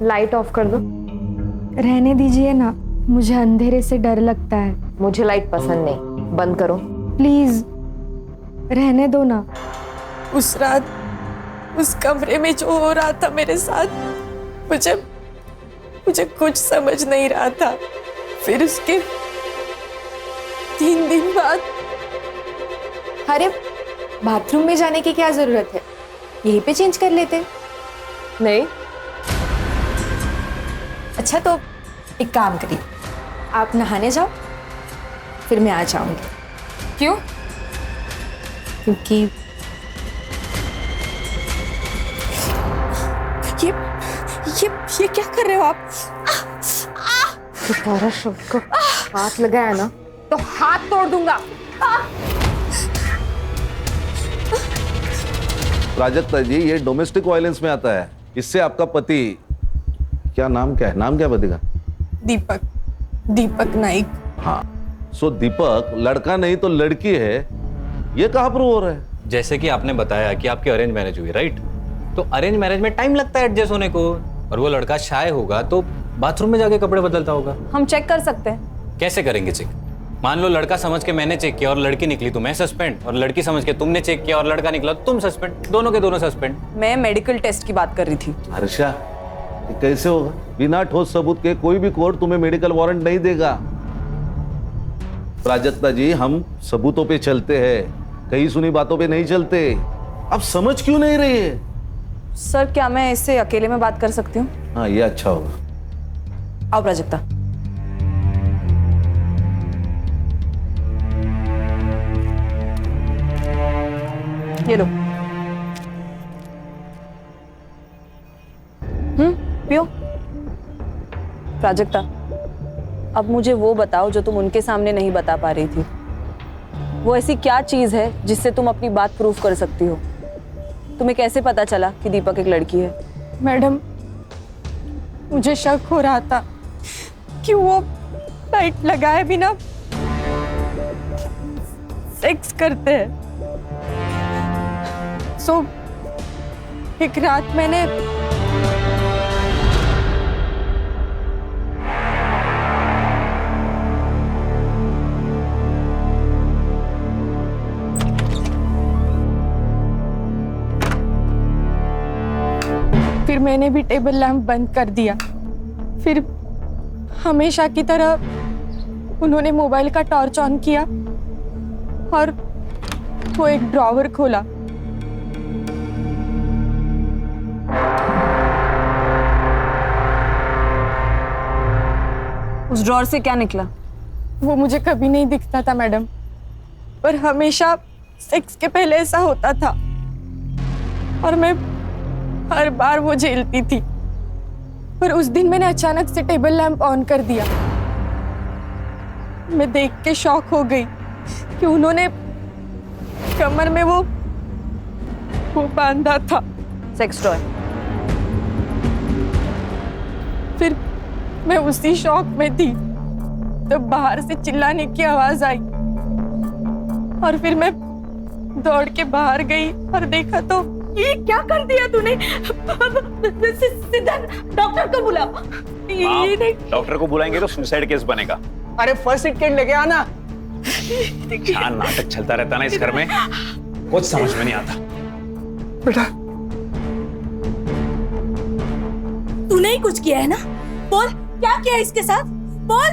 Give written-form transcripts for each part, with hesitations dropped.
Light of कर दो। रहने दीजिए ना, मुझे अंधेरे से डर लगता है। मुझे लाइट पसंद नहीं, बंद करो। प्लीज रहने दो ना। उस रात उस कमरे में जो हो रहा था मेरे साथ, मुझे कुछ समझ नहीं रहा था। फिर उसके 3 दिन बाद। अरे बाथरूम में जाने की क्या जरूरत है, यहीं पे चेंज कर लेते। नहीं। अच्छा तो एक काम करिए, आप नहाने जाओ, फिर मैं आ जाऊंगी। क्यों? क्योंकि ये क्या कर रहे हो आप? तुम्हारा शव को हाथ लगाया ना तो हाथ तोड़ दूंगा। प्राजक्ता जी, ये डोमेस्टिक वायलेंस में आता है। इससे आपका पति, क्या नाम क्या है, नाम क्या पति का? दीपक नाइक। हाँ, सो दीपक लड़का नहीं तो लड़की है, ये कहाँ प्रूव हो रहा है? जैसे कि आपने बताया कि आपकी अरेंज मैरिज हुई, राइट? तो अरेंज मैरिज में टाइम लगता है एडजस्ट होने को, और वो लड़का शाय होगा तो बाथरूम में जाके कपड़े बदलता होगा। हम चेक कर सकते हैं। कैसे करेंगे चेक? मान लो लड़का समझ के मैंने चेक किया और लड़की निकली तो मैं सस्पेंड, और लड़की समझ के तुमने चेक किया और लड़का निकला तो तुम सस्पेंड, दोनों के दोनों सस्पेंड। मैं मेडिकल टेस्ट की बात कर रही थी। हर्षा, ये कैसे होगा? बिना ठोस सबूत के कोई भी कोर्ट तुम्हें मेडिकल वारंट नहीं देगा। प्राजक्ता जी, हम सबूतों पे चलते हैं, कहीं सुनी बातों पे नहीं चलते। आप समझ क्यों नहीं रही है? सर क्या मैं इससे अकेले में बात कर सकती हूँ? हाँ, ये अच्छा होगा। आओ प्राजक्ता। ये लो। पियो। प्राजक्ता, अब मुझे वो बताओ जो तुम उनके सामने नहीं बता पा रही थी। वो ऐसी क्या चीज है जिससे तुम अपनी बात प्रूफ कर सकती हो? तुम्हें कैसे पता चला कि दीपक एक लड़की है? मैडम, मुझे शक हो रहा था कि वो लाइट लगाए बिना सेक्स करते हैं। सो एक रात मैंने फिर मैंने भी टेबल लैंप बंद कर दिया। फिर हमेशा की तरह उन्होंने मोबाइल का टॉर्च ऑन किया और वो एक ड्रॉवर खोला। उस ड्रॉर से क्या निकला? वो मुझे कभी नहीं दिखता था मैडम, पर हमेशा सेक्स के पहले ऐसा होता था और मैं हर बार वो झेलती थी। पर उस दिन मैंने अचानक से टेबल लैंप ऑन कर दिया। मैं देख के शॉक हो गई कि उन्होंने कमर में वो बांधा था, सेक्स टॉय। फिर मैं उसी शॉक में थी तो बाहर से चिल्लाने की आवाज आई और फिर मैं दौड़ के बाहर गई और देखा तो ये क्या कर दिया तूने? सीधा डॉक्टर को बुलाओ। ये नहीं, डॉक्टर को बुलाएंगे तो सुसाइड केस बनेगा। अरे फर्स्ट एड किट लेके आना। क्या नाटक चलता रहता ना इस घर में, कुछ समझ में नहीं आता। बेटा, तूने ही कुछ किया है ना? बोल, क्या किया इसके साथ? बोल।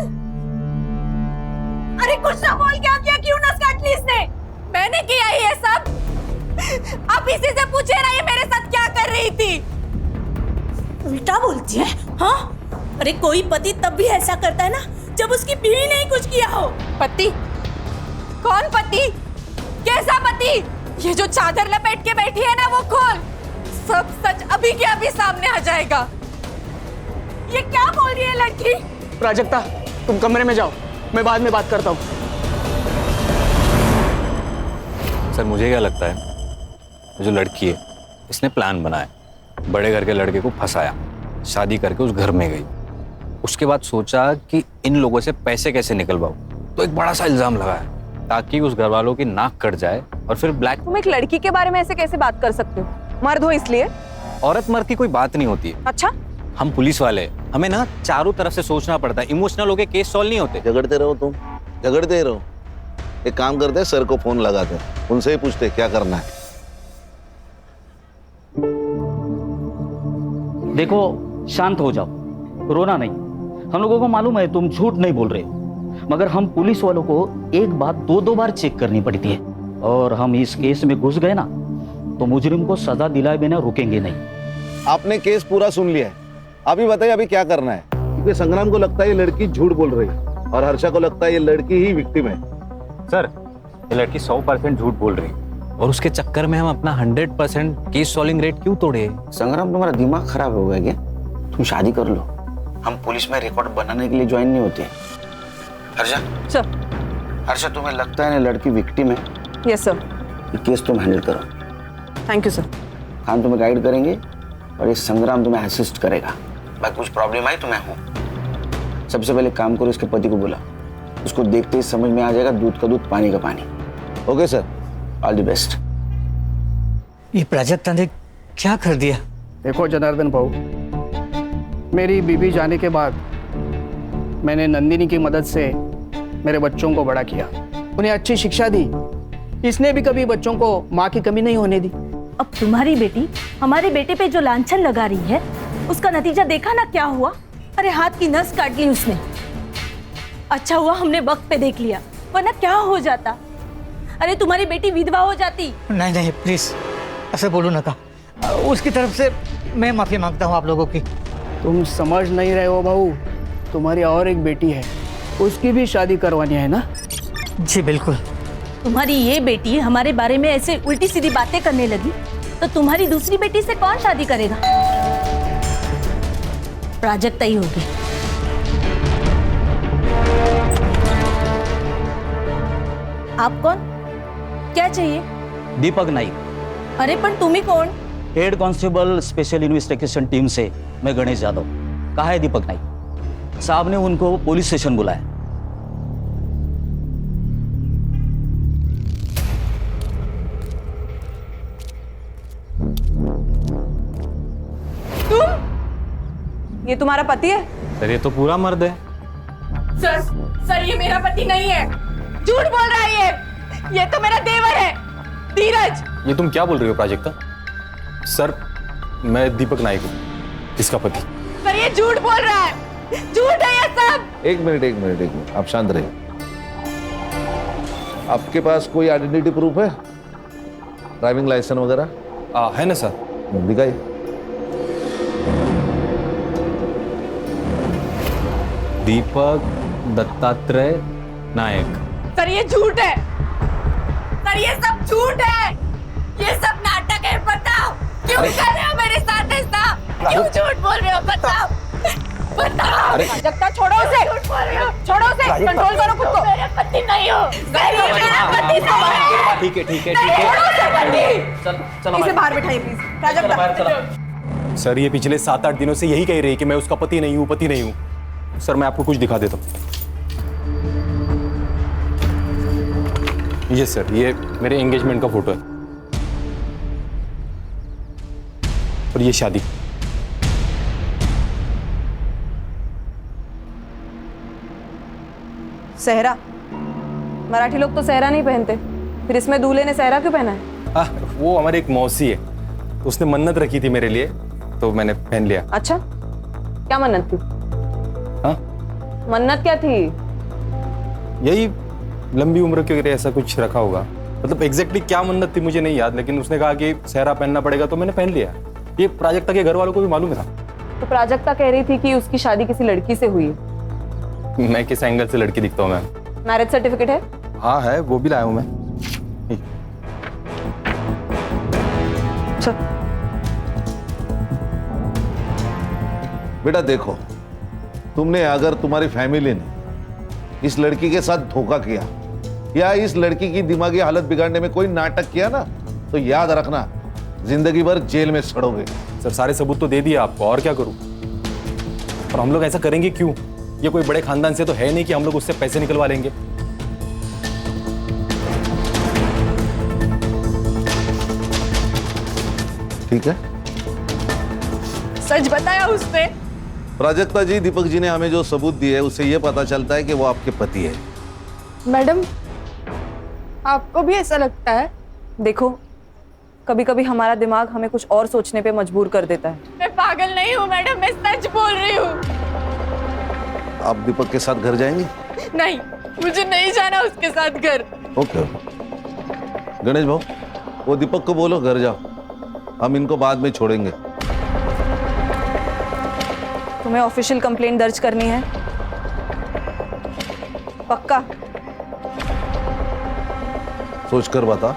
अरे कुछ ना बोल, क्या किया? क्यों नस काट ली इसने? मैंने किया ये सब। आप इसी से पूछे ना, ये मेरे साथ क्या कर रही थी? उल्टा बोलती है, हाँ? अरे कोई पति तब भी ऐसा करता है ना जब उसकी बीवी ने ही कुछ किया हो। पति? कौन पति? कैसा पति? ये जो चादर लपेट के बैठी है ना, वो खोल। सब सच अभी के अभी सामने आ जाएगा। ये क्या बोल रही है लड़की? प्राजक्ता, तुम कमरे में जाओ, मैं बाद में बात करता हूँ। सर मुझे क्या लगता है, जो लड़की है इसने प्लान बनाया, बड़े घर के लड़के को फंसाया, शादी करके उस घर में गई, उसके बाद सोचा कि इन लोगों से पैसे कैसे निकलवाऊं, तो एक बड़ा सा इल्जाम लगाया ताकि उस घर वालों की नाक कट जाए और फिर ब्लैक। तुम एक लड़की के बारे में ऐसे कैसे बात कर सकते हो? मर्द हो इसलिए? औरत मर्द की कोई बात नहीं होती है। अच्छा, हम पुलिस वाले, हमें ना चारों तरफ से सोचना पड़ता है, इमोशनल होके केस सॉल्व नहीं होते। झगड़ते रहो तुम, झगड़ते ही रहो। एक काम करते हैं, सर को फोन लगाते हैं, उनसे ही पूछते हैं क्या करना है। देखो शांत हो जाओ, रोना नहीं। हम लोगों को मालूम है तुम झूठ नहीं बोल रहे हो, मगर हम पुलिस वालों को एक बात दो बार चेक करनी पड़ती है, और हम इस केस में घुस गए ना तो मुजरिम को सजा दिलाए बिना रुकेंगे नहीं। आपने केस पूरा सुन लिया है, अभी बताइए अभी क्या करना है। क्योंकि संग्राम को लगता है ये लड़की झूठ बोल रही है और हर्षा को लगता है ये लड़की ही विक्टिम है। सर, ये लड़की 100% झूठ बोल रही है और उसके चक्कर में हम अपना 100% केस सॉल्विंग रेट क्यों तोड़े? संग्राम, तुम्हारा दिमाग खराब हो गया क्या? तुम शादी कर लो, हम पुलिस में रिकॉर्ड बनाने के लिए ज्वाइन नहीं होते। हर्षा सर। हर्षा, तुम्हें लगता है ना लड़की विक्टिम है? Yes sir. ये केस तुम हैंडल करो। Thank you sir. हम तुम्हें गाइड करेंगे और ये संग्राम तुम्हें असिस्ट करेगा। भाई कुछ प्रॉब्लम आई तो मैं हूँ। सबसे पहले काम करो, इसके पति को बुला, उसको देखते ही समझ में आ जाएगा दूध का दूध पानी का पानी। Okay sir, all the best. ये प्राजक्ता ने क्या कर दिया? देखो जनार्दन भाऊ, मेरी बीबी जाने के बाद मैंने नंदिनी की मदद से मेरे बच्चों को बड़ा किया, उन्हें अच्छी शिक्षा दी। इसने भी कभी बच्चों को माँ की कमी नहीं होने दी। अब तुम्हारी बेटी हमारे बेटे पे जो लांछन लगा रही है, उसका नतीजा देखा ना क्या हुआ? अरे हाथ की नस काट ली उसने। अच्छा हुआ हमने वक्त पे देख लिया, वरना क्या हो जाता? अरे तुम्हारी बेटी विधवा हो जाती। नहीं नहीं प्लीज ऐसे बोलो ना का। उसकी तरफ से मैं माफी मांगता हूँ आप लोगों की। तुम समझ नहीं रहे हो भाऊ, तुम्हारी और एक बेटी है, उसकी भी शादी करवानी है ना? जी बिल्कुल। तुम्हारी ये बेटी हमारे बारे में ऐसे उल्टी सीधी बातें करने लगी तो तुम्हारी दूसरी बेटी से कौन शादी करेगा? प्राजक्ता ही होगी। आप कौन? क्या चाहिए? दीपक नाइक। अरे पर तुम ही कौन? Head constable special investigation team से मैं गणेश यादव। कहा है दीपक नाइक? साहब ने उनको पुलिस स्टेशन बुलाया। ये तुम्हारा पति है? सर, ये तो पूरा मर्द है। सर ये मेरा पति नहीं है, झूठ बोल रहा है ये तो मेरा देवर है, धीरज। ये तुम क्या बोल रही हो प्राजक्ता? सर, मैं दीपक नाइक हूँ, इसका पति। सर ये झूठ बोल रहा है, झूठ है ये सब। एक मिनट, आप शांत रहिए। आपके पास कोई आइडेंटिटी प्रूफ है? ड्राइविंग लाइसेंस वगैरह? है ना सर। दिखाइए। दीपक दत्तात्रेय नायक। सर ये झूठ है, सर ये सब झूठ है, ये सब नाटक है। बताओ क्यों कर रहे हो मेरे साथ ऐसा? क्यों झूठ बोल रहे हो? बताओ। प्राजक्ता छोड़ो उसे, छोड़ो उसे, कंट्रोल करो खुद को। मेरे पति नहीं हो, मेरा पति नहीं है। ठीक है। छोड़ो उसे पति। इसे बाहर बिठाइए प्लीज। प्राजक्ता। सर, ये पिछले 7-8 दिनों से यही कह रही है कि मैं उसका पति नहीं हूँ। सर, मैं आपको कुछ दिखा देता हूँ। ये सर, ये मेरे एंगेजमेंट का फोटो है और ये शादी। सहरा? मराठी लोग तो सहरा नहीं पहनते, फिर इसमें दूल्हे ने सहरा क्यों पहना है? वो हमारी एक मौसी है, उसने मन्नत रखी थी मेरे लिए, तो मैंने पहन लिया। अच्छा, क्या मन्नत थी? हाँ? मन्नत क्या थी? यही लंबी उम्र के लिए ऐसा कुछ रखा होगा। मतलब एग्जैक्टली क्या मन्नत थी मुझे नहीं याद, लेकिन उसने कहा कि सहरा पहनना पड़ेगा तो मैंने पहन लिया। ये प्राजक्ता के घर वालों को भी मालूम था। तो प्राजक्ता कह रही थी कि उसकी शादी किसी लड़की से हुई है। मैं किस एंगल से लड़की दिखता हूँ मैम? मैरिज सर्टिफिकेट है? हाँ है, वो भी लाया हूँ मैं। बेटा देखो, तुमने अगर तुम्हारी फैमिली ने इस लड़की के साथ धोखा किया या इस लड़की की दिमागी हालत बिगाड़ने में कोई नाटक किया ना, तो याद रखना जिंदगी भर जेल में सड़ोगे। सर, सारे सबूत तो दे दिए आपको, और क्या करूं? और हम लोग ऐसा करेंगे क्यों? ये कोई बड़े खानदान से तो है नहीं कि हम लोग उससे पैसे निकलवा लेंगे। ठीक है? सच बताया उसने। प्राजक्ता जी, दीपक जी ने हमें जो सबूत दिए उससे ये पता चलता है कि वो आपके पति है। मैडम, आपको भी ऐसा लगता है? देखो, कभी कभी हमारा दिमाग हमें कुछ और सोचने पे मजबूर कर देता है। मैं पागल नहीं हूँ मैडम, मैं सच बोल रही हूँ। आप दीपक के साथ घर जाएंगे? नहीं, मुझे नहीं जाना उसके साथ घर। ओके। गणेश भाऊ, वो दीपक को बोलो घर जाओ, हम इनको बाद में छोड़ेंगे। तुम्हें ऑफिशियल कंप्लेंट दर्ज करनी है? पक्का? सोचकर बता,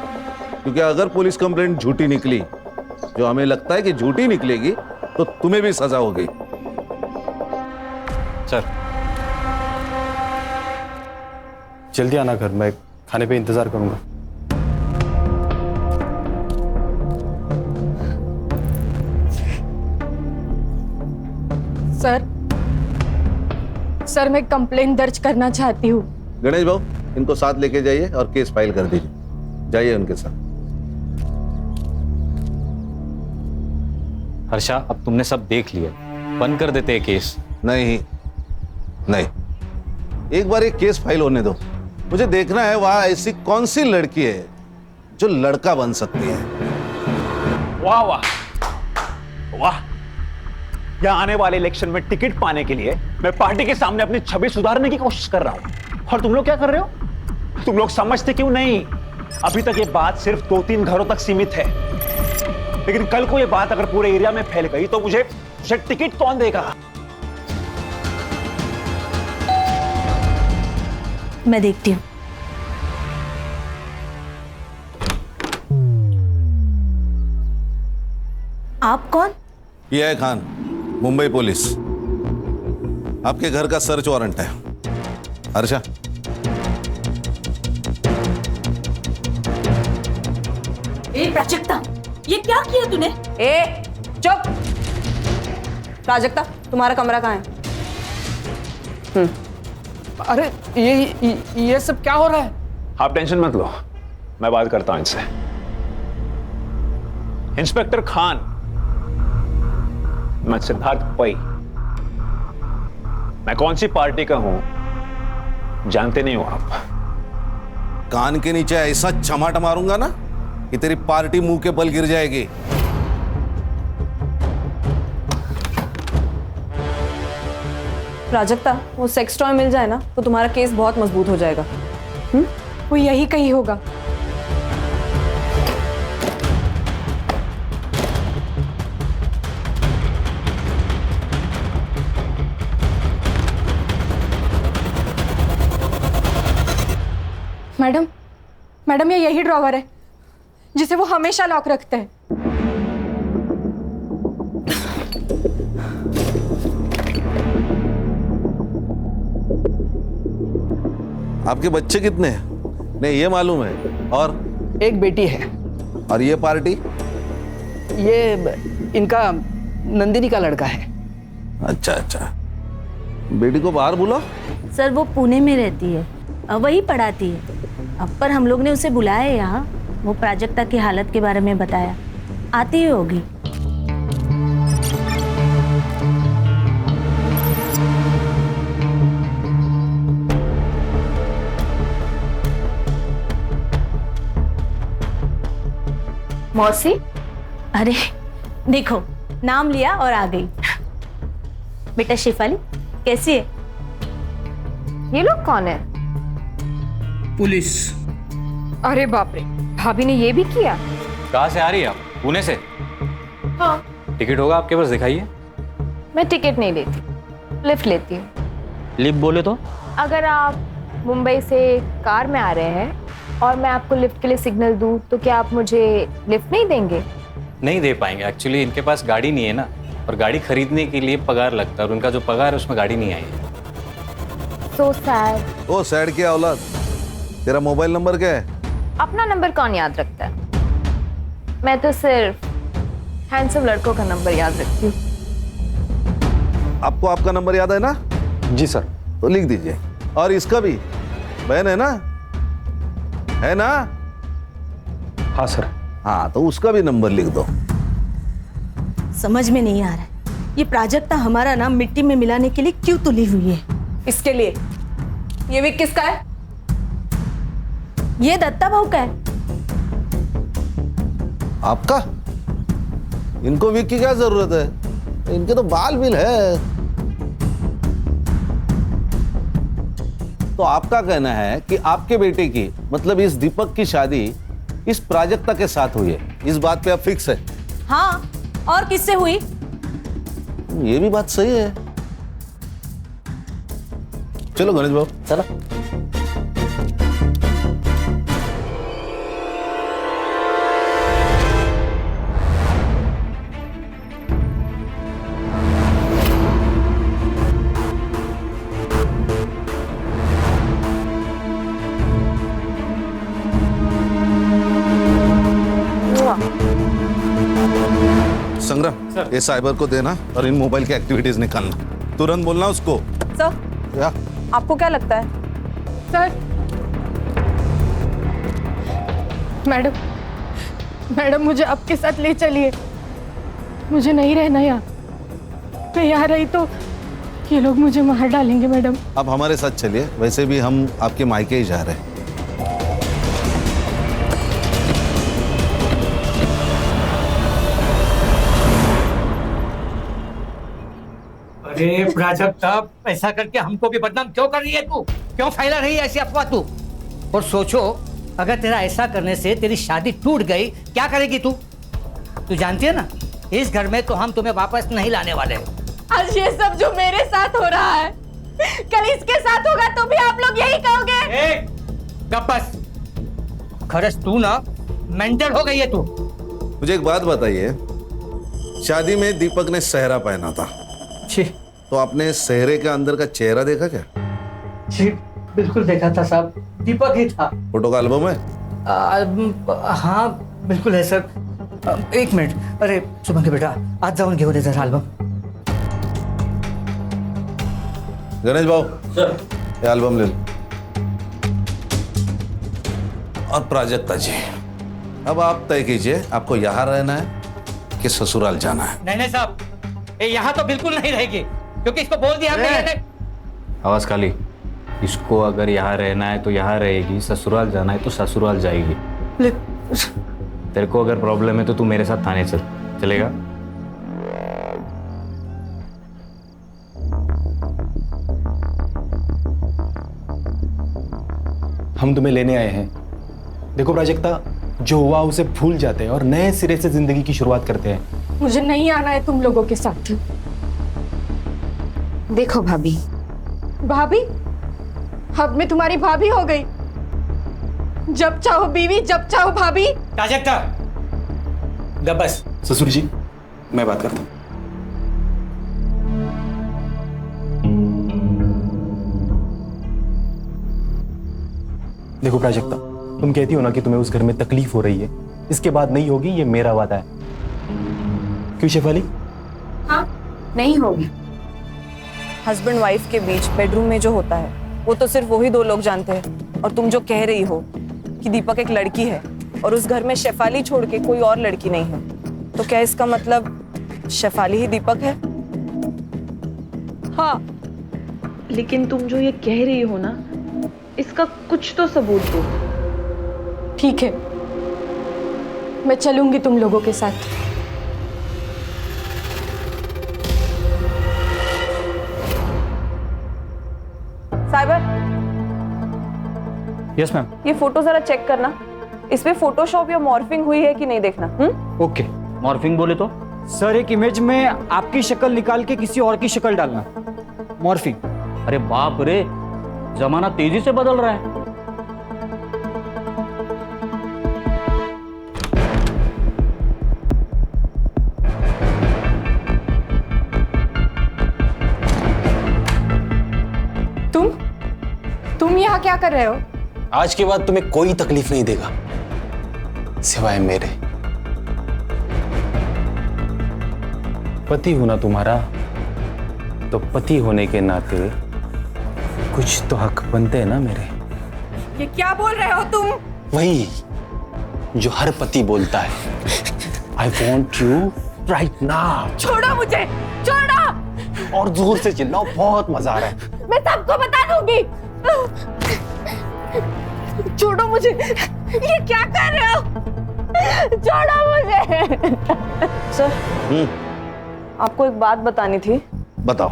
क्योंकि अगर पुलिस कंप्लेंट झूठी निकली, जो हमें लगता है कि झूठी निकलेगी, तो तुम्हें भी सजा होगी। सर, जल्दी आना घर, मैं खाने पे इंतजार करूंगा। सर मैं कंप्लेंट दर्ज करना चाहती हूँ। गणेश भाऊ, इनको साथ लेके जाइए और केस फाइल कर दीजिए। जाइए उनके साथ। हर्षा, अब तुमने सब देख लिया, बंद कर देते हैं केस। नहीं नहीं, एक बार एक केस फाइल होने दो। मुझे देखना है वहां ऐसी कौन सी लड़की है जो लड़का बन सकती है। वाह वाह वाह, यहाँ आने वाले इलेक्शन में टिकट पाने के लिए मैं पार्टी के सामने अपनी छवि सुधारने की कोशिश कर रहा हूं, और तुम लोग क्या कर रहे हो? तुम लोग समझते क्यों नहीं? अभी तक ये बात सिर्फ 2-3 घरों तक सीमित है, लेकिन कल को ये बात अगर पूरे एरिया में फैल गई तो मुझे टिकट कौन देगा? मैं देखती हूँ। आप कौन? ये है खान, मुंबई पुलिस। आपके घर का सर्च वारंट है। हर्षा, ए प्राजक्ता, ये क्या किया तूने? ए चुप! प्राजक्ता, तुम्हारा कमरा कहाँ है? अरे ये सब क्या हो रहा है? आप टेंशन मत लो, मैं बात करता हूं इनसे। इंस्पेक्टर खान, मैं सिद्धार्थ पै। मैं कौन सी पार्टी का हूं जानते नहीं हो आप? कान के नीचे ऐसा चमाट मारूंगा ना कि तेरी पार्टी मुंह के बल गिर जाएगी। प्राजक्ता, वो सेक्स टॉय मिल जाए ना तो तुम्हारा केस बहुत मजबूत हो जाएगा। वो यही कहीं होगा। मैडम ये यही ड्रॉवर है जिसे वो हमेशा लॉक रखते हैं। आपके बच्चे कितने हैं? नहीं, ये मालूम है। और एक बेटी है। और ये पार्टी? ये इनका नंदिनी का लड़का है। अच्छा अच्छा, बेटी को बाहर बुलाओ। सर वो पुणे में रहती है, वही पढ़ाती है। अब पर हम लोग ने उसे बुलाया है यहाँ, वो प्राजक्ता की हालत के बारे में बताया, आती ही होगी। मौसी, अरे देखो, नाम लिया और आ गई। बेटा शेफाली, कैसी है? ये लोग कौन है? पुलिस। अरे बाप रे, भाभी ने ये भी किया? कहाँ से आ रही है आप? पुणे से? हाँ। टिकट होगा आपके पास, दिखाइए। मैं टिकट नहीं लेती, लिफ्ट लेती हूँ। लिफ्ट बोले तो? अगर आप मुंबई से कार में आ रहे हैं और मैं आपको लिफ्ट के लिए सिग्नल दूं, तो क्या आप मुझे लिफ्ट नहीं देंगे? नहीं दे पाएंगे, एक्चुअली इनके पास गाड़ी नहीं है ना, और गाड़ी खरीदने के लिए पगार लगता है, और उनका जो पगार है उसमें गाड़ी नहीं आई है। So sad। ओ सैड क्या औलाद, तेरा मोबाइल नंबर क्या है? अपना नंबर कौन याद रखता है? मैं तो सिर्फ हैंडसम लड़कों का नंबर याद रखती हूँ। आपको आपका नंबर याद है ना? जी सर। तो लिख दीजिए। और इसका भी, बहन है ना? है ना? हाँ सर। हाँ, तो उसका भी नंबर लिख दो। समझ में नहीं आ रहा है, ये प्राजक्ता हमारा नाम मिट्टी में मिलाने के लिए क्यों तुली हुई है? इसके लिए। ये विग किसका है? ये दत्ता भाऊ का है। आपका? इनको विग की क्या जरूरत है? इनके तो बाल बिल है। तो आपका कहना है कि आपके बेटे की मतलब इस दीपक की शादी इस प्राजक्ता के साथ हुई है, इस बात पे आप फिक्स है? हाँ, और किससे हुई? ये भी बात सही है। चलो गणेश बाबू चलो। संग्राम, ये साइबर को देना और इन मोबाइल की एक्टिविटीज निकालना। तुरंत बोलना उसको। सर, या? आपको क्या लगता है? सर, मैडम मुझे आपके साथ ले चलिए। मुझे नहीं रहना यहाँ। मैं यहाँ रही तो ये लोग मुझे मार डालेंगे मैडम। आप हमारे साथ चलिए, वैसे भी हम आपके मायके ही जा रहे हैं। अरे प्राजक्ता, ऐसा करके हमको भी बदनाम क्यों कर रही है तू? क्यों फैला रही है ऐसी अफवाह तू? और सोचो, अगर तेरा ऐसा करने से तेरी शादी टूट गई, क्या करेगी तू? तू जानती है ना, इस घर में तो हम तुम्हें वापस नहीं लाने वाले। आज ये सब जो मेरे साथ हो रहा है, कल इसके साथ होगा तो भी आप लोग यही कहोगे। बस खरस, तू ना मेंटल हो गई है तू। मुझे एक बात बताइए, शादी में दीपक ने सेहरा पहना था, तो आपने सेहरे के अंदर का चेहरा देखा क्या? जी बिल्कुल देखा था साहब, दीपक ही था। फोटो का एल्बम है? हाँ बिल्कुल है सर। एक मिनट, अरे सुमन के बेटा, आज जाऊन घेऊन जरा एल्बम। गणेश बाबू सर, ये एल्बम ले लो। और प्राजक्ता जी, अब आप तय कीजिए, आपको यहाँ रहना है कि ससुराल जाना है? नहीं साहब, ये यहाँ तो बिल्कुल नहीं रहेगी, क्योंकि इसको बोल दिया हमने। आवाज खाली। इसको अगर यहाँ रहना है तो यहाँ रहेगी, ससुराल जाना है तो ससुराल जाएगी। तेरे को अगर प्रॉब्लम है तो तू मेरे साथ थाने चल, चलेगा? हम तुम्हें लेने आए हैं। देखो प्राजक्ता, जो हुआ उसे भूल जाते हैं और नए सिरे से जिंदगी की शुरुआत करते हैं। मुझे नहीं आना है तुम लोगों के साथ। देखो भाभी। भाभी? अब मैं तुम्हारी भाभी हो गई। जब चाहो बीवी, जब चाहो भाभी। प्राजक्ता, बस। ससुर जी, मैं बात करता हूँ। देखो प्राजक्ता, तुम कहती हो ना कि तुम्हें उस घर में तकलीफ हो रही है, इसके बाद नहीं होगी, ये मेरा वादा है। क्यों शेफाली? हाँ, नहीं होगी। हस्बैंड वाइफ के बीच बेडरूम में जो होता है वो तो सिर्फ वही दो लोग जानते हैं। और तुम जो कह रही हो कि दीपक एक लड़की है और उस घर में शेफाली छोड़ के कोई और लड़की नहीं है, तो क्या इसका मतलब शेफाली ही दीपक है? हाँ, लेकिन तुम जो ये कह रही हो ना, इसका कुछ तो सबूत दो। ठीक है, मैं चलूंगी तुम लोगों के साथ। Cyber, yes ma'am. ये फोटो जरा चेक करना, इसमें फोटोशॉप या मॉर्फिंग हुई है कि नहीं देखना। ओके। मॉर्फिंग बोले तो? सर, एक इमेज में आपकी शक्ल निकाल के किसी और की शक्ल डालना, मॉर्फिंग। अरे बाप रे, जमाना तेजी से बदल रहा है। तुम यहाँ क्या कर रहे हो? आज के बाद तुम्हें कोई तकलीफ नहीं देगा सिवाय मेरे। पति हूं ना तुम्हारा, तो पति होने के नाते कुछ तो हक बनते हैं ना मेरे। ये क्या बोल रहे हो तुम? वही जो हर पति बोलता है, I want you right now. छोड़ो मुझे, छोड़ो। और जोर से चिल्लाओ, बहुत मजा आ रहा है। मैं सबको बता दूंगी। छोड़ो मुझे, ये क्या कर रहे हो? छोड़ो मुझे। सर, आपको एक बात बतानी थी। बताओ।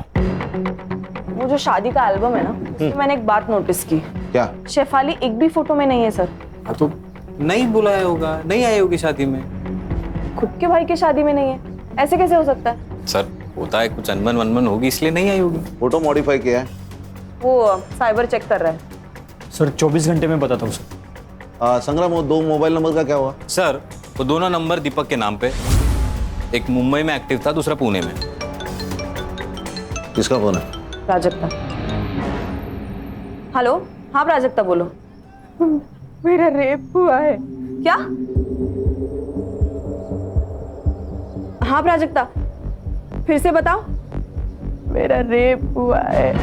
वो जो शादी का एल्बम है ना, उसमें मैंने एक बात नोटिस की। क्या? शेफाली एक भी फोटो में नहीं है सर। तो नहीं बुलाया होगा, नहीं आई होगी शादी में। खुद के भाई की शादी में नहीं है, ऐसे कैसे हो सकता है? सर होता है, कुछ अनबन वनबन होगी इसलिए नहीं आई होगी। फोटो मॉडिफाई किया है? वो साइबर चेक कर रहा है। सर 24 घंटे में बताता हूँ सर। संग्राम, वो 2 मोबाइल नंबर का क्या हुआ? सर वो दोनों नंबर दीपक के नाम पे, एक मुंबई में एक्टिव था, दूसरा पुणे में। किसका फोन है? प्राजक्ता। हेलो, हाँ प्राजक्ता बोलो। मेरा रेप हुआ है। क्या? हाँ प्राजक्ता, फिर से बताओ। मेरा रेप हुआ है।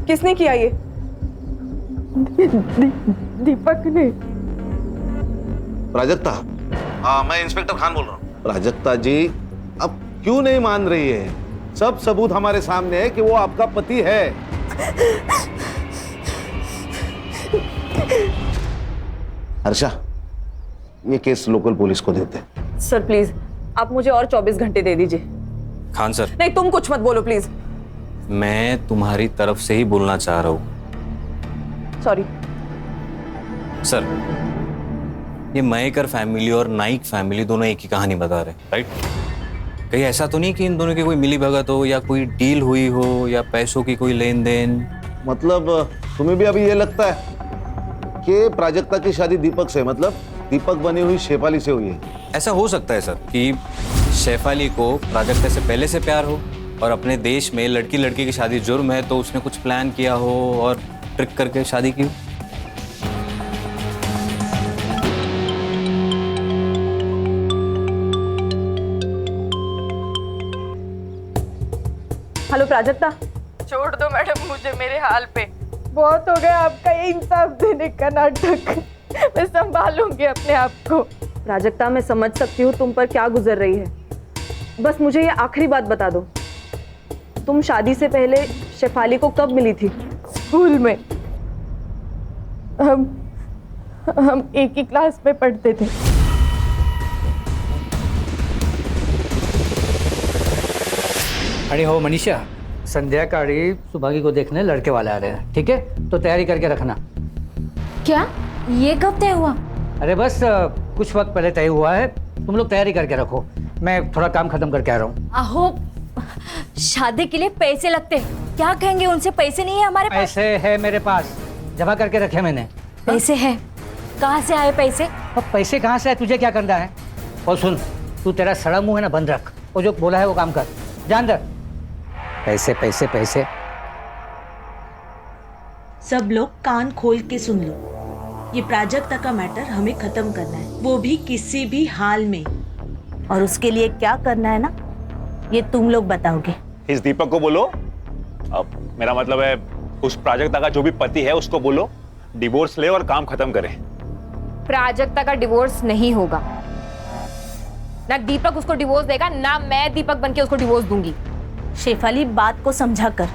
किसने किया ये? दीपक ने। प्राजक्ता? मैं इंस्पेक्टर खान बोल रहा हूँ। प्राजक्ता जी, अब क्यों नहीं मान रही है? सब सबूत हमारे सामने है कि वो आपका पति है। हर्षा, ये केस लोकल पुलिस को देते। सर प्लीज, आप मुझे और 24 घंटे दे दीजिए। खान सर। नहीं, तुम कुछ मत बोलो प्लीज। मैं तुम्हारी तरफ से ही बोलना चाह रहा हूँ। Sorry sir. ये मयेकर फैमिली और नाइक फैमिली दोनों एक ही कहानी बता रहे, राइट? कहीं ऐसा तो नहीं कि इन दोनों की कोई मिली भगत हो या कोई डील हुई हो या पैसों की कोई लेन देन? मतलब तुम्हें भी अभी ये लगता है कि प्राजक्ता की शादी दीपक से, मतलब दीपक बनी हुई शेफाली से हुई है? ऐसा हो सकता है सर कि शेफाली को प्राजक्ता से पहले से प्यार हो और अपने देश में लड़की लड़की की शादी जुर्म है, तो उसने कुछ प्लान किया हो और ट्रिक करके शादी की। हेलो प्राजक्ता। छोड़ दो मैडम मुझे मेरे हाल पे। बहुत हो गया आपका ये इंसाफ देने का नाटक। मैं संभालूंगी अपने आप को। प्राजक्ता, मैं समझ सकती हूँ तुम पर क्या गुजर रही है। बस मुझे ये आखिरी बात बता दो, तुम शादी से पहले शेफाली को कब मिली थी? स्कूल में। हम एक ही क्लास में पढ़ते थे। अरे हो मनीषा, संध्याकाळी सुभागी को देखने लड़के वाले आ रहे हैं, ठीक है? तो तैयारी करके रखना। क्या? ये कब तय हुआ? अरे बस कुछ वक्त पहले तय हुआ है, तुम लोग तैयारी करके रखो। मैं थोड़ा काम खत्म करके आ रहा हूँ। आहो, शादी के लिए पैसे लगते, क्या कहेंगे उनसे? पैसे नहीं है हमारे पास। पैसे है मेरे पास, जमा करके रखे मैंने। पैसे है? कहाँ से आए पैसे? अब पैसे कहाँ से आए, तुझे क्या करना है? और सुन, तू तेरा सड़ा मुंह है ना बंद रख, वो जो बोला है वो काम कर, ध्यान रख। पैसे पैसे पैसे। सब लोग कान खोल के सुन लो, ये प्राजक्ता का मैटर हमें खत्म करना है, वो भी किसी भी हाल में। और उसके लिए क्या करना है ना, ये तुम लोग बताओगे। इस दीपक को बोलो, अब मेरा मतलब है उस प्राजक्ता का जो भी पति है उसको बोलो डिवोर्स ले और काम खत्म करे। प्राजक्ता का डिवोर्स नहीं होगा। ना दीपक उसको डिवोर्स देगा, ना मैं दीपक बनके उसको डिवोर्स दूंगी। शेफाली, बात को समझा कर।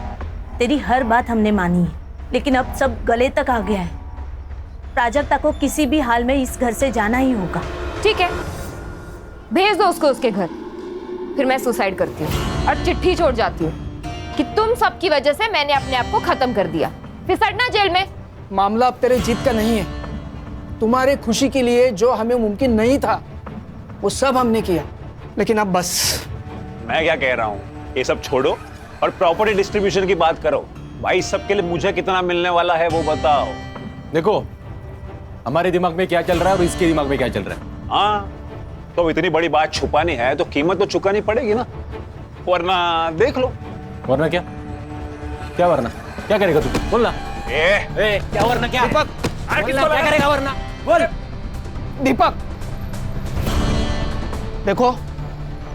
तेरी हर बात हमने मानी है, लेकिन अब सब गले तक आ गया है। प्राजक्ता को किसी भी हाल में इस घर से जाना ही होगा। ठीक है, भेज दो उसको उसके घर, फिर मैं सुसाइड करती हूँ और चिट्ठी छोड़ जाती हूँ कि तुम सबकी वजह से मैंने अपने आप को खत्म कर दिया, फिर सड़ना जेल में। मामला अब तेरे जीत का नहीं है। तुम्हारे खुशी के लिए जो हमें मुमकिन नहीं था वो सब हमने किया, लेकिन अब बस। मैं क्या कह रहा हूँ, ये सब छोड़ो और प्रॉपर्टी डिस्ट्रीब्यूशन की बात करो। भाई सबके लिए मुझे कितना मिलने वाला है वो बताओ। देखो हमारे दिमाग में क्या चल रहा है और इसके दिमाग में क्या चल रहा है। हाँ, तो इतनी बड़ी बात छुपानी है तो कीमत तो चुकानी पड़ेगी ना, वरना देख लो। वरना क्या? क्या वरना? क्या करेगा तू? बोल ना। क्या वरना क्या? दीपक, क्या करेगा वरना? बोल। दीपक, देखो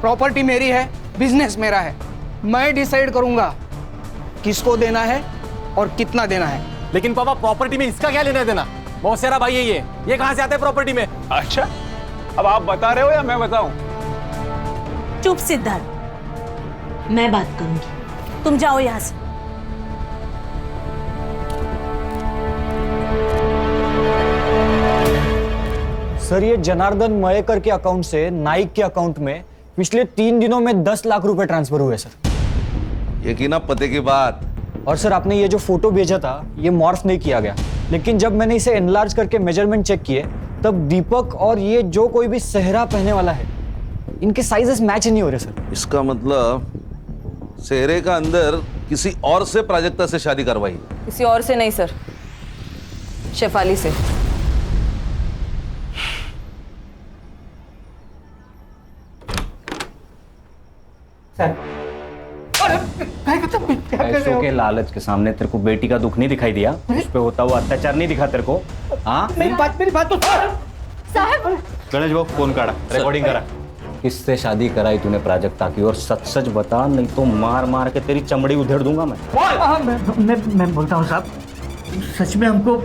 प्रॉपर्टी मेरी है, बिजनेस मेरा है, मैं डिसाइड करूंगा किसको देना है और कितना देना है। लेकिन पापा प्रॉपर्टी में इसका क्या लेना देना? मौसेरा भाई है ये कहां से आता है प्रॉपर्टी में? अच्छा, अब आप बता रहे हो या मैं बताऊं? चुप सिद्धार्थ, मैं बात करूंगी, तुम जाओ यहाँ से। सर ये जनार्दन मयेकर के अकाउंट से नाइक के अकाउंट में पिछले 3 दिनों में 10 लाख रुपए ट्रांसफर हुए सर। ये की ना पते की बात। और सर आपने ये जो फोटो भेजा था ये मॉर्फ नहीं किया गया, लेकिन जब मैंने इसे एनलार्ज करके मेजरमेंट चेक किए तब दीपक और ये जो कोई भी सेहरा पहनने वाला है इनके साइजेस मैच नहीं हो रहे सर। इसका मतलब सेहरे का अंदर किसी और से प्राजक्ता से शादी करवाई। किसी और से नहीं सर, शेफाली से। पैसों के लालच के सामने तेरे को बेटी का दुख नहीं दिखाई दिया? उस पे होता हुआ अत्याचार नहीं दिखा तेरे को? हाँ मेरी बात तो साहब गणेश बाबू फोन काटा, रिकॉर्डिंग करा। किससे शादी कराई तूने प्राजक्ता की? और सच सच बता, नहीं तो मार मार के तेरी चमड़ी उधेड़ दूंगा मैं। मैं बोलता हूँ साहब, सच में हमको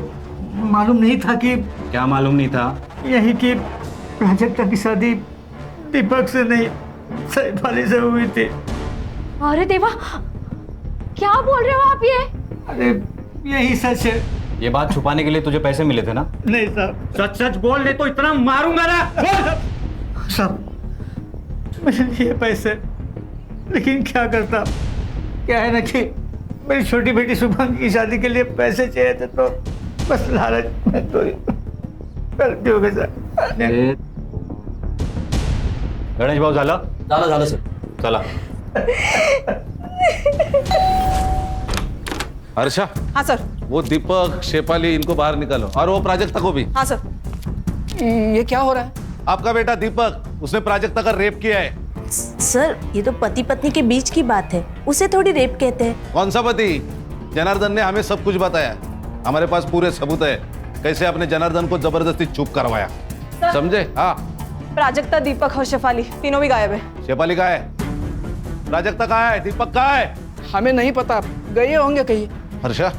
मालूम नहीं था कि। क्या मालूम नहीं था? यही कि प्राजक्ता की शादी दीपक से नहीं शेफाली से हुई थी। अरे देवा, क्या बोल रहे हो आप ये? अरे यही सच है। ये बात छुपाने के लिए तुझे पैसे मिले थे ना? नहीं साहब, सच सच बोल ले तो इतना मारूंगा ना। साहब मैंने लिए पैसे, लेकिन क्या करता, क्या है ना कि मेरी छोटी बेटी शुभांगी की शादी के लिए पैसे चाहिए थे, तो बस लालच में तो गलती हो गई सर। गणेश भाऊ झालं सर, चला। हर्षा। हाँ सर। वो दीपक, शेफाली इनको बाहर निकालो, और वो प्राजक्ता को भी। हाँ सर। ये क्या हो रहा है? आपका बेटा दीपक, उसने प्राजक्ता का रेप किया है। सर ये तो पति पत्नी के बीच की बात है, उसे थोड़ी रेप कहते हैं। कौन सा पति? जनार्दन ने हमें सब कुछ बताया, हमारे पास पूरे सबूत है कैसे आपने जनार्दन को जबरदस्ती चुप करवाया। समझे? हाँ। प्राजक्ता, दीपक और शेफाली तीनों भी गायब है। शेफाली कहाँ है? प्राजक्ता कहाँ है? दीपक कहाँ है? हमें नहीं पता, गए होंगे कहीं। हर्षा,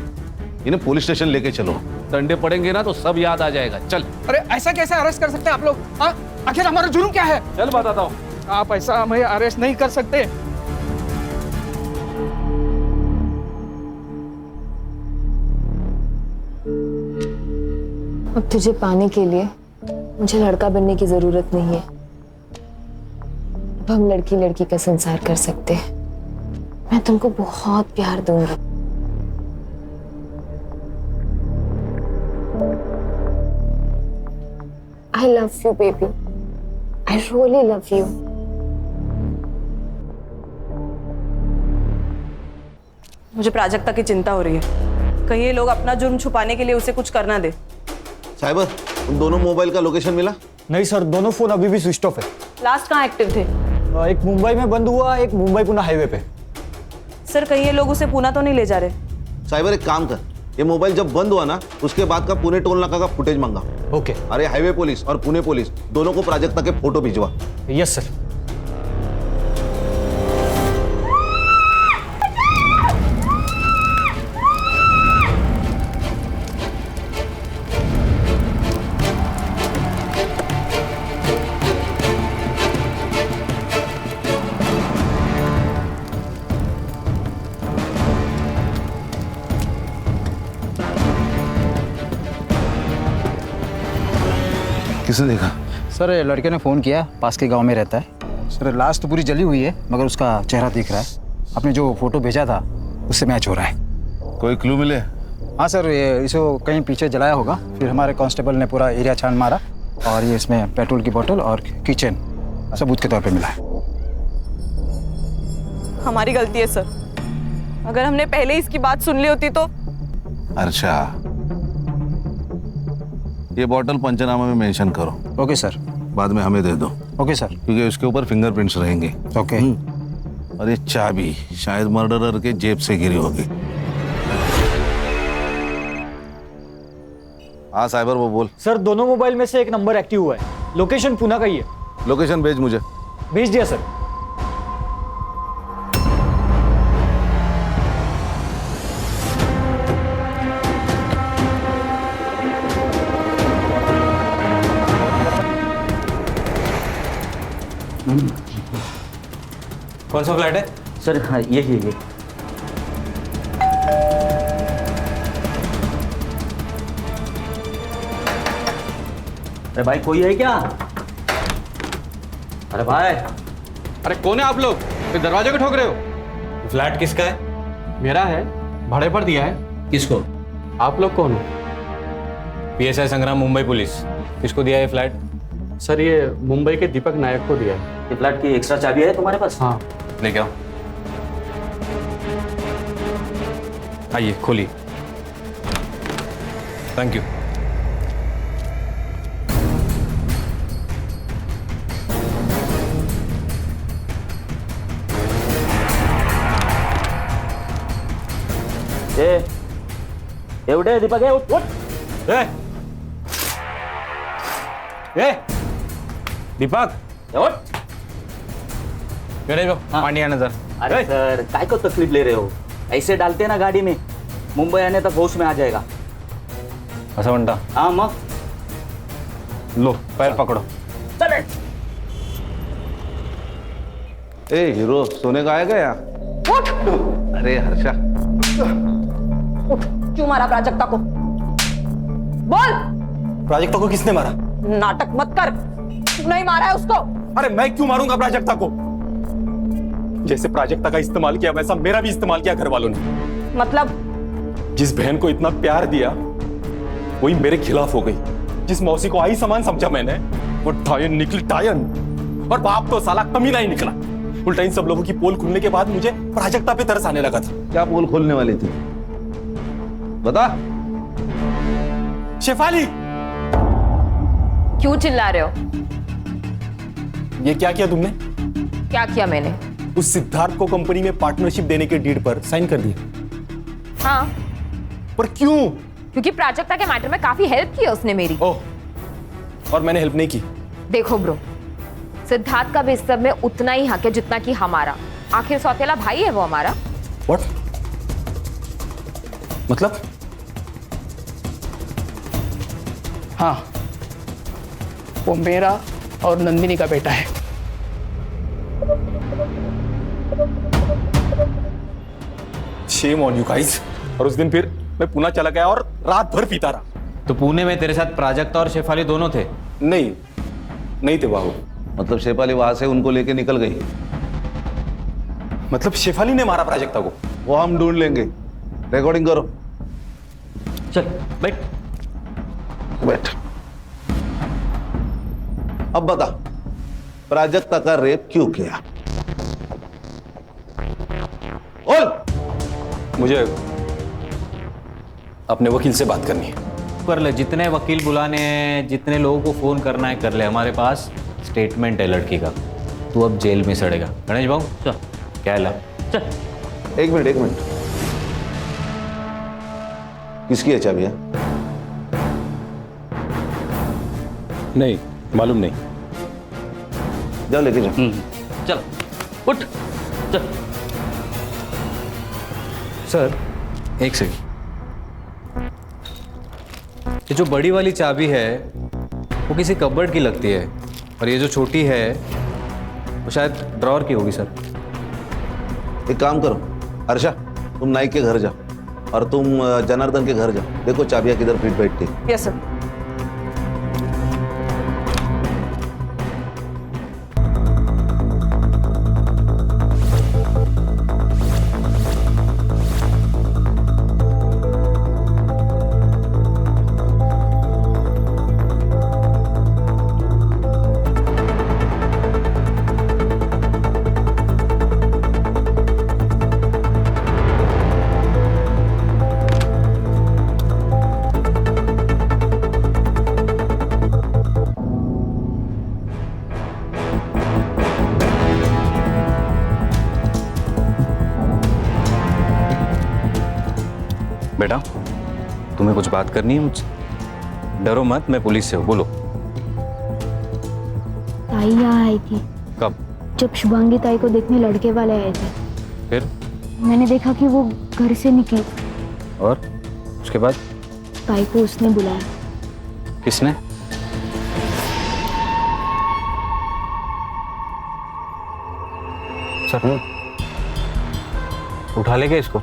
इन्हें पुलिस स्टेशन लेके चलो, डंडे पड़ेंगे ना तो सब याद आ जाएगा। चल। अरे ऐसा कैसे अरेस्ट कर सकते हैं आप लोग? आखिर हमारा जुर्म क्या है? चल बताता हूँ। आप ऐसा हमें अरेस्ट नहीं कर सकते। अब तुझे पाने के लिए मुझे लड़का बनने की जरूरत नहीं है। अब हम लड़की लड़की का संसार कर सकते हैं। मैं तुमको बहुत प्यार दूंगी। I love you, baby. I really love you. मुझे प्राजक्ता की चिंता हो रही है, कहीं ये लोग अपना जुर्म छुपाने के लिए उसे कुछ करना दे। साइबर, उन दोनों मोबाइल का लोकेशन मिला? नहीं सर, दोनों फोन अभी भी स्विच ऑफ है। लास्ट कहाँ एक्टिव थे? एक मुंबई में बंद हुआ, एक मुंबई पुणे हाईवे पे। सर कहीं ये लोग उसे पुणे तो नहीं ले जा रहे? साइबर एक काम कर, ये मोबाइल जब बंद हुआ ना उसके बाद का पुणे टोल नाका का फुटेज मांगा। ओके। अरे हाईवे पुलिस और पुणे पुलिस दोनों को प्राजक्ता के फोटो भिजवा। Yes sir. किसने देखा? सर लड़के ने फ़ोन किया, पास के गांव में रहता है। सर लाश तो पूरी जली हुई है, मगर उसका चेहरा दिख रहा है। आपने जो फोटो भेजा था उससे मैच हो रहा है। कोई क्लू मिले? हाँ सर, ये इसको कहीं पीछे जलाया होगा, फिर हमारे कांस्टेबल ने पूरा एरिया छान मारा और ये इसमें पेट्रोल की बोतल और किचन सबूत के तौर पे मिला है। हमारी गलती है सर, अगर हमने पहले इसकी बात सुन ली होती तो। अच्छा, ये बॉटल पंचनामा में मेंशन करो। Okay sir. बाद में हमें दे दो। Okay sir. क्योंकि उसके ऊपर फिंगरप्रिंट्स रहेंगे। ओके। और ये चाबी शायद मर्डरर के जेब से गिरी होगी। हाँ साइबर, वो बोल। सर दोनों मोबाइल में से एक नंबर एक्टिव हुआ है, लोकेशन पुणे का ही है। लोकेशन भेज मुझे। भेज दिया सर। कौन सा फ्लैट है? सर हाँ ये अरे भाई कोई है क्या? अरे भाई, अरे कौन है आप लोग? फिर दरवाजे को ठोक रहे हो? फ्लैट किसका है? मेरा है, भाड़े पर दिया है। किसको? आप लोग कौन हो? PSI संग्राम, मुंबई पुलिस। किसको दिया है फ्लैट? सर ये मुंबई के दीपक नायक को दिया है। ये फ्लैट की एक्स्ट्रा चाबी है तुम्हारे पास? हाँ। लेके आओ। आइए खोलिए। Thank you. एवढे दीपक है, उठ उठ। दीपक उठ। गणेश भाऊ, पानी आना जर। अरे सर काय को तकलीफ ले रहे हो? ऐसे डालते ना गाड़ी में, मुंबई आने तक होश में आ जाएगा। असं म्हणता? हाँ मग लो पैर पकड़ो। चले। ए हीरो, सोने का आएगा यहाँ? अरे हर्षा, क्यों मारा प्राजक्ता को? बोल। प्राजक्ता को किसने मारा? नाटक मत कर, तू नहीं मारा है उसको। अरे मैं क्यों मारूंगा प्राजक्ता को? जैसे प्राजक्ता का इस्तेमाल किया वैसा मेरा भी इस्तेमाल किया घर वालों ने। मतलब? जिस बहन को इतना प्यार दिया वही मेरे खिलाफ हो गई। जिस मौसी को आई समान समझा मैंने, वो टायन निकली टायन। और बाप तो साला कमीना ही निकला। उल्टा इन सब लोगों की पोल खुलने के बाद मुझे प्राजक्ता पे तरस आने लगा था। क्या पोल खोलने वाली थी? बता। शेफाली, क्यों चिल्ला रहे हो? ये क्या किया तुमने? क्या किया मैंने? उस सिद्धार्थ को कंपनी में पार्टनरशिप देने के डीड पर साइन कर दिया। हाँ। पर क्यों? क्योंकि प्राजक्ता के मैटर में काफी हेल्प की है उसने मेरी। ओह, और मैंने हेल्प नहीं की। देखो ब्रो, सिद्धार्थ का भी इस सब में उतना ही हक है जितना कि हमारा। आखिर सौतेला भाई है वो हमारा। What? मतलब? हाँ, वो मेरा और नंदिनी का बेटा है। Shame on you guys। और उस दिन फिर मैं पुणे चला गया और रात भर पीता रहा। तो पुणे में तेरे साथ प्राजक्ता और शेफाली दोनों थे? नहीं थे बाबू। मतलब शेफाली वहां से उनको लेके निकल गई? मतलब शेफाली ने मारा प्राजक्ता को? वो हम ढूंढ लेंगे। रिकॉर्डिंग करो। चल बैठ। बैठ। अब बता, प्राजक्ता का रेप क्यों किया? बोल। मुझे अपने वकील से बात करनी है। कर ले, जितने वकील बुलाने हैं, जितने लोगों को फोन करना है कर ले। हमारे पास स्टेटमेंट है लड़की का। तू अब जेल में सड़ेगा। गणेश भाऊ चल। क्या ला? चल। एक मिनट। किसकी है चाबियां? नहीं मालूम नहीं। जाओ लेके जाओ। चल उठ चल। सर एक सेकंड, ये जो बड़ी वाली चाबी है वो किसी कबर्ड की लगती है, और ये जो छोटी है वो शायद ड्रॉअर की होगी सर। एक काम करो हर्षा, तुम नाइक के घर जाओ और तुम जनार्दन के घर जाओ। देखो चाबियां किधर फिट बैठती। Yes sir. बेटा तुम्हें कुछ बात करनी है मुझसे? डरो मत, मैं पुलिस से हूँ। बोलो। ताई यहाँ आई थी कब? जब शुभांगी ताई को देखने लड़के वाले आए थे। फिर? मैंने देखा कि वो घर से निकली और उसके बाद? ताई को उसने बुलाया। किसने? सर उठा लेंगे इसको?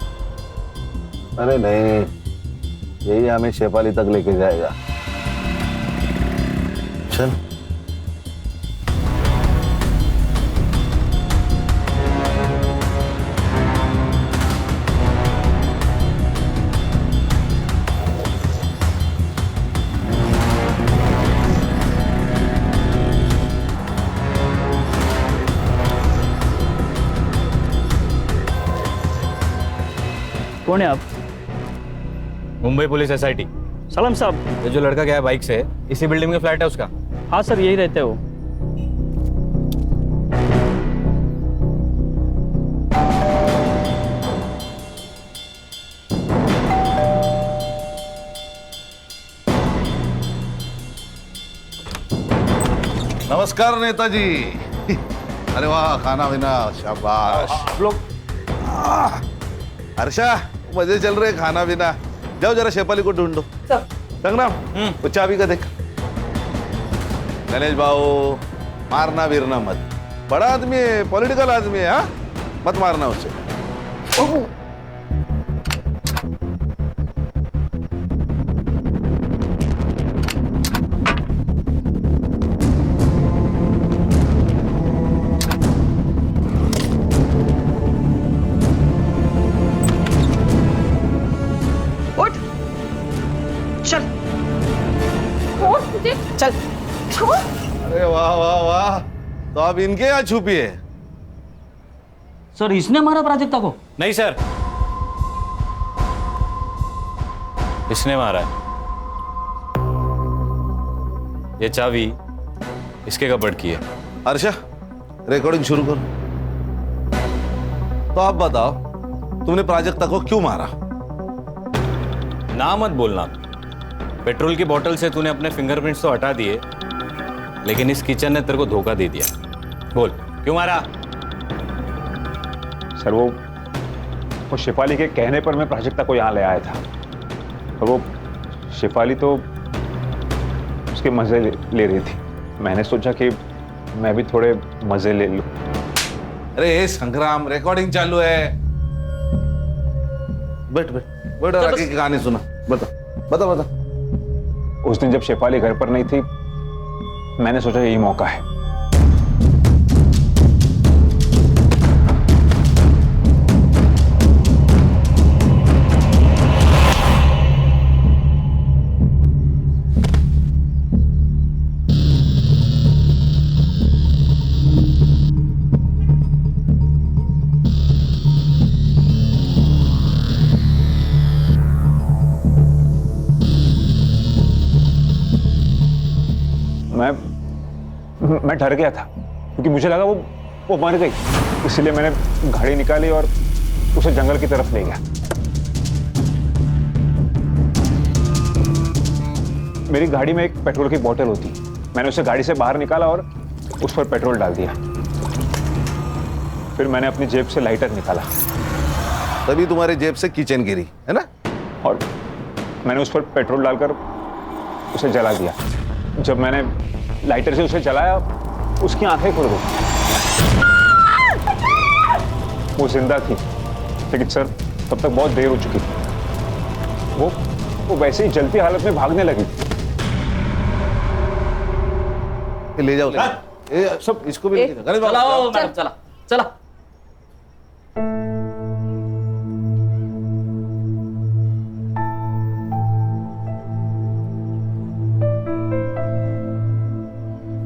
अरे नहीं, यही हमें शेफाली तक लेके जाएगा। चल। कौन है आप? Mumbai police SIT। सलाम साहब। ये जो लड़का गया है बाइक से, इसी बिल्डिंग में फ्लैट है उसका? हाँ सर, यही रहते हो। नमस्कार नेताजी। अरे वाह, खाना पीना शाबाश। आप लोग हर्षा, मजे चल रहे, खाना पीना। जाओ जरा शेफाली को ढूंढो। संग्राम, वो चाबी का देख। गणेश भाऊ, मारना वीरना मत, बड़ा आदमी है, पॉलिटिकल आदमी है, हाँ मत मारना उसे। चल। अरे वाह वाह वाह, तो आप इनके यहाँ छुपी है? सर इसने मारा प्राजक्ता को? नहीं सर, इसने मारा है। ये चाबी इसके कपबोर्ड की है। हर्षा, रिकॉर्डिंग शुरू करो। तो आप बताओ, तुमने प्राजक्ता को क्यों मारा? ना मत बोलना। पेट्रोल की बोतल से तूने अपने फिंगरप्रिंट्स तो हटा दिए, लेकिन इस किचन ने तेरे को धोखा दे दिया। बोल क्यों मारा? सर वो शेफाली के कहने पर मैं प्राजक्ता को यहाँ ले आया था, और वो शेफाली तो उसके मजे ले रही थी। मैंने सोचा कि मैं भी थोड़े मजे ले लूं। अरे संग्राम, रिकॉर्डिंग चालू है। बैठ बैठ बैठ और आगे की कहानी सुना। बता बता बता। उस दिन जब शेफाली घर पर नहीं थी, मैंने सोचा यही मौका है। मैं डर गया था क्योंकि मुझे लगा वो मर गई, इसलिए मैंने गाड़ी निकाली और उसे जंगल की तरफ ले गया। मेरी गाड़ी में एक पेट्रोल की बोतल होती, मैंने उसे गाड़ी से बाहर निकाला और उस पर पेट्रोल डाल दिया। फिर मैंने अपनी जेब से लाइटर निकाला, तभी तुम्हारी जेब से किचन गिरी है ना, और मैंने उस पर पेट्रोल डालकर उसे जला दिया। जब मैंने लाइटर से उसे जलाया, उसकी आंखें खुल गई। वो जिंदा थी, लेकिन सर तब तक बहुत देर हो चुकी थी। वो वैसे ही जलती हालत में भागने लगी। ले जाओ, सब इसको भी ले जाओ। चलाओ मैडम, चला चला।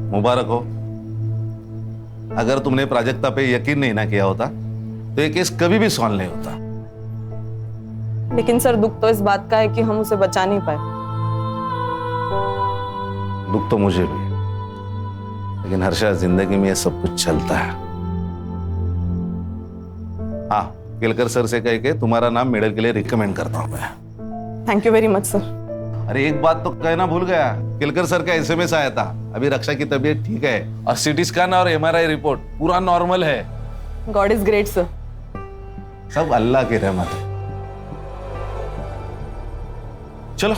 मुबारक हो। अगर तुमने प्राजक्ता पे यकीन नहीं ना किया होता तो ये केस कभी भी सॉल्व नहीं होता। लेकिन सर दुख तो इस बात का है कि हम उसे बचा नहीं पाए। दुख तो मुझे भी, लेकिन हर्षा जिंदगी में ये सब कुछ चलता है। हाँ, केलकर सर से कह के तुम्हारा नाम मेडल के लिए रिकमेंड करता हूं मैं। Thank you very much sir. अरे एक बात तो कहना भूल गया, केलकर सर का SMS आया था। अभी रक्षा की तबीयत ठीक है और CT स्कैन और MRI रिपोर्ट पूरा नॉर्मल है। God is great sir. सब अल्लाह की रहमत है। चलो